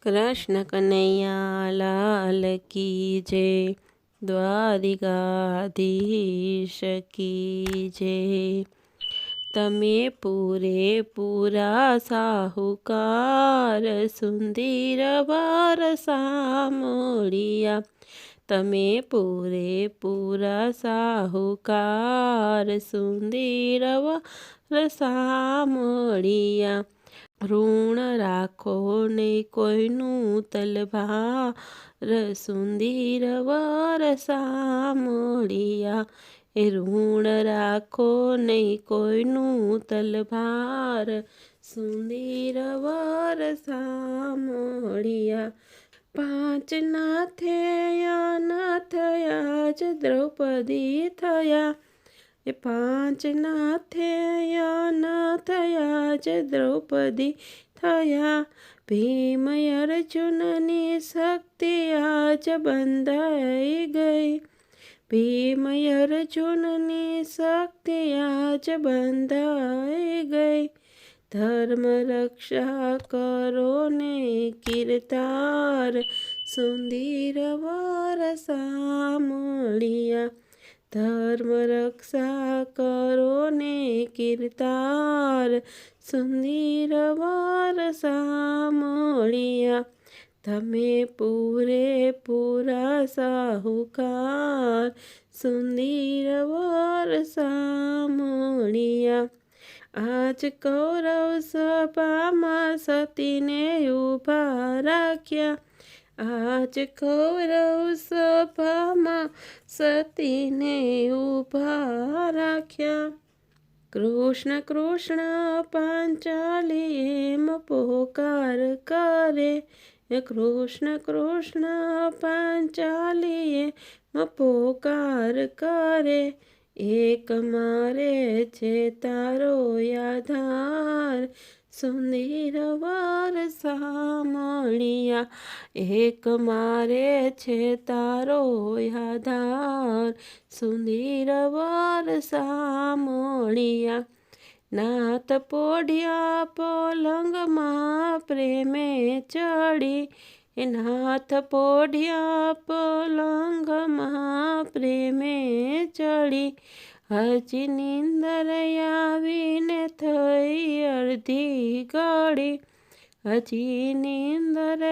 કૃષ્ણ કનૈયા લાલ કી જય, દ્વારિકાધીશ કી જય। તમે પૂરેપૂરા સાહુકાર, સુંદર વર સામળિયા। તમે પૂરેપૂરા સાહુકાર, સુંદર વર સામળિયા। ઋણ રાખો નહીં કોઈનું તલભાર, સુંદર વર સામળિયા। એ ઋણ રાખો નહીં કોઈનું તલભાર, સુંદર વર સામળિયા। પાંચ ના થયા ના થયા જ દ્રૌપદી થયા, એ પાંચ ના થયા ના થયા જ દ્રૌપદી થયા। ભીમ અર્જુનની શક્તિ આજ બંધાઈ ગઈ, ભીમ અર્જુનની શક્તિ આજ બંધાઈ ગઈ। ધર્મ રક્ષા કરો ને કીર્તાર, સુંદર વર સામળિયા। ધર્મ રક્ષા કરો ને કીર્તાર, સુંદર વર સામળિયા। તમે પૂરેપૂરા સાહુકાર, સુંદર વર સામળિયા। આજ કૌરવ સભામાં સતીને ઊભા રાખ્યા, આજ કૌરવ સભામાં સતીને ઊભા રાખ્યા। કૃષ્ણ કૃષ્ણ પાંચાલી એમ પોકાર કરે, કૃષ્ણ કૃષ્ણ પાંચાલી એમ પોકાર કરે। એક મારે છે તારો આધાર, સુંદર વર સામળિયા। એક મારે છે તારો આધાર, સુંદર વર સામળિયા। નાથ પોઢિયા પલંગમાં પ્રેમે ચડી, એ નાથ પોઢિયા પલંગમાં પ્રેમે ચડી। હજી નીંદર આવીને થઈ અડધી ઘડી, હજી નીંદર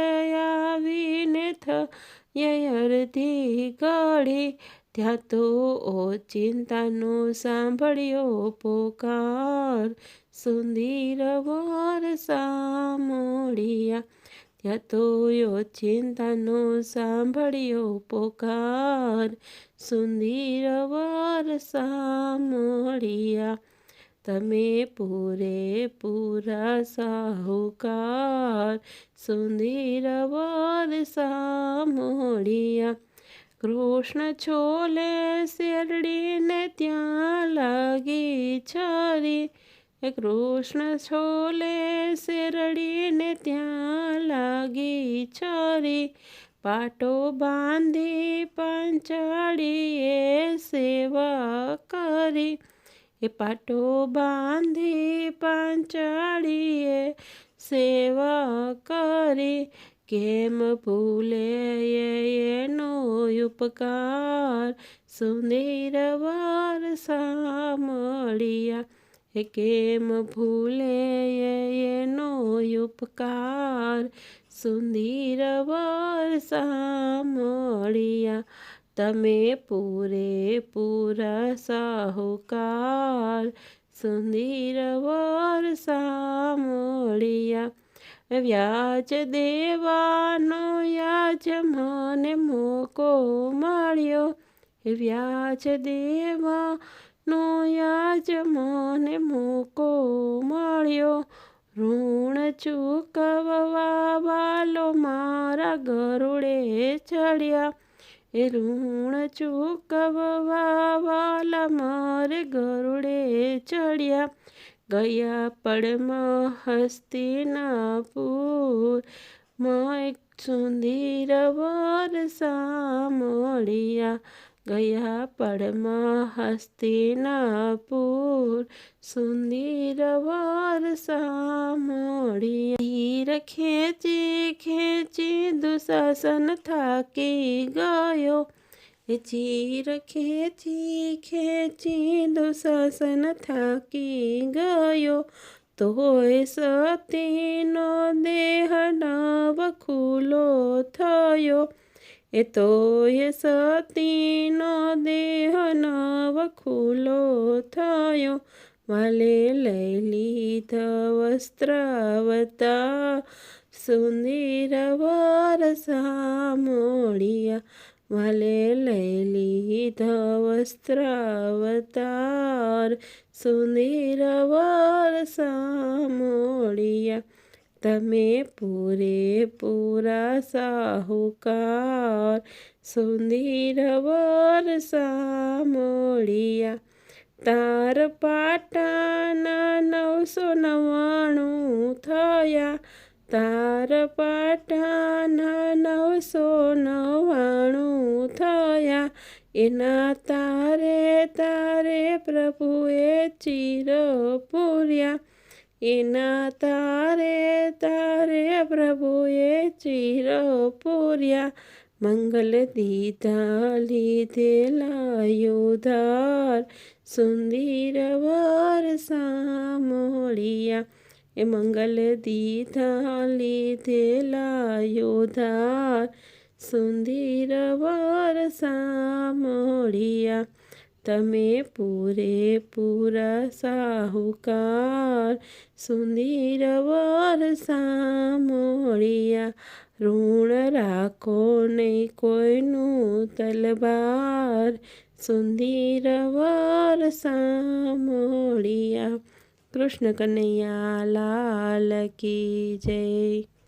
આવીને થઈ અડધી ઘડી। ત્યાં તો ઓચિંતાનો સાંભળ્યો પોકાર, સુંદર વર સામળિયા। ત્યાં તો ઓચિંતાનો સાંભળ્યો પોકાર, સુંદર વર સામળિયા। તમે પૂરેપૂરા સાહુકાર, સુંદર વર સામળિયા। કૃષ્ણ છોલે શેરડીને ત્યાં લાગી છરી, કૃષ્ણ છોલે શેરડીને ત્યાં લાગી છરી। પાટો બાંધી પાંચાળીએ સેવા કરી, એ પાટો બાંધી પાંચાળીએ સેવા કરી। કેમ ભૂલે એનો ઉપકાર, સુંદર વર સામળિયા। એ કેમ ભૂલે એનો ઉપકાર, સુંદર વર સામળિયા। તમે પૂરેપૂરા સાહુકાર, સુંદર વર સામળિયા। વ્યાજ દેવાનો યાજ મને મોકો મળ્યો, વ્યાજ દેવાનો યાજ મને મોકો મળ્યો। ઋણ ચૂકવવા વાલો મારા ગરુડે ચડ્યા, એ ઋણ ચૂકવવા વાલા મારે ગરુડે ચડ્યા। ગયા પળમાં હસ્તિનાપુર માં સુંદર વર સામળિયા, ગયા પળમાં હસ્તિનાપુર સુંદર વર્ષા મળ્યા. તીર ખેંચી ખેંચી દુશાસન થાકી ગયો. ચીર ખેંચી ખેંચી દુશાસન થાકી ગયો. તોય સતીનો દેહ નવ ખુલ્લો થયો. તોય સતીનો દેહ નવ ખુલ્લો થયો. વાલે લઈ લીધા વસ્ત્રાવતાર સુંદર વર્ષા મળ્યા. વાલે લઈ લીધા વસ્ત્રાવતાર સુંદર વર્ષા મળ્યા. તમે પૂરેપૂરા સાહુકાર સુંદર વર્ષા મળ્યા. તાર પાટાના 999 થયા. તાર પાટાના 999 થયા. એના તારે તારે પ્રભુએ ચીર પૂર્યા. એના તારે તારે પ્રભુએ ચીર પૂર્યા. મંગલ દીધા લીધેલા યોધાર સુંદર વર્ષા મળ્યા. મંગલ દીધા લીધેલા યોધાર સુંદર વર્ષા મળ્યા. તમે પૂરેપૂરા સાહુકાર સુંદર વર્ષા મળ્યા. ઋણ રાખો નહીં કોઈનું તલવાર સુંદર વર્ષા મળ્યા. કૃષ્ણ કનૈયા લાલ કી જય.